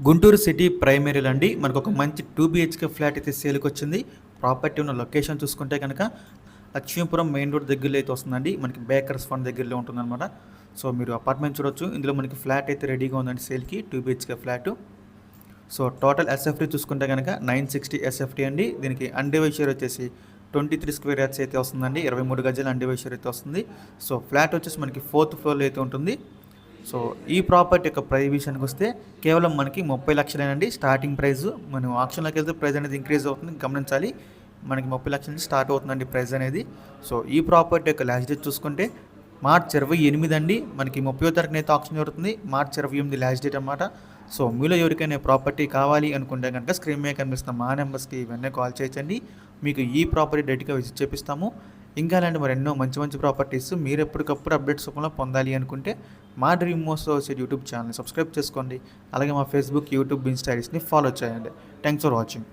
Guntur city ప్రైమరీలో అండి మనకు ఒక మంచి 2 BHK ఫ్లాట్ అయితే సేల్కి వచ్చింది. ప్రాపర్టీ ఉన్న లొకేషన్ చూసుకుంటే కనుక లక్ష్మీపురం మెయిన్ రోడ్ దగ్గరలో అయితే వస్తుందండి. మనకి బేకర్స్ ఫండ్ దగ్గరలో ఉంటుందన్నమాట. సో మీరు అపార్ట్మెంట్ చూడొచ్చు. ఇందులో మనకి ఫ్లాట్ అయితే రెడీగా ఉందండి సేల్కి, 2 BHK flat. So total SFT చూసుకుంటే కనుక 960 ఎస్ఎఫ్టీ అండి. దీనికి అన్డివైడ్ షేర్ వచ్చేసి 23 స్క్వేర్ యార్డ్స్ అయితే వస్తుందండి. 23 గజాల అన్డివైడ్ షేర్ అయితే వస్తుంది. సో ఫ్లాట్ వచ్చేసి మనకి 4th ఫ్లోర్లో అయితే ఉంటుంది. సో ఈ ప్రాపర్టీ యొక్క ప్రైస్ విషయానికి వస్తే కేవలం మనకి 30 లక్షలేనండి స్టార్టింగ్ ప్రైస్. మనం ఆక్షన్లోకి వెళ్తే ప్రైస్ అనేది ఇంక్రీజ్ అవుతుంది, గమనించాలి. మనకి 30 లక్షల నుంచి స్టార్ట్ అవుతుందండి ప్రైస్ అనేది. సో ఈ ప్రాపర్టీ యొక్క లాస్ట్ డేట్ చూసుకుంటే మార్చ్ 28 అండి. మనకి 30వ తారీఖున అయితే ఆప్షన్ జరుగుతుంది. మార్చ్ 28 లాస్ట్ డేట్ అనమాట. సో మీలో ఎవరికైనా ప్రాపర్టీ కావాలి అనుకుంటే కనుక స్క్రీన్ మీద కనిపిస్తున్న మా నెంబర్స్కి వెంటనే కాల్ చేయొచ్చండి. మీకు ఈ ప్రాపర్టీ డైరెక్ట్గా విజిట్ చేపిస్తాము. ఇంకా అలాంటి మరి ఎన్నో మంచి మంచి ప్రాపర్టీస్ మీరు ఎప్పటికప్పుడు అప్డేట్స్ రూపంలో పొందాలి అనుకుంటే మా డ్రీమ్ మోస్ట్ వచ్చే యూట్యూబ్ ఛానల్ని సబ్స్క్రైబ్ చేసుకోండి. అలాగే మా ఫేస్బుక్, యూట్యూబ్, ఇన్స్టా ఐడీస్ని ఫాలో చేయండి. Thanks for watching.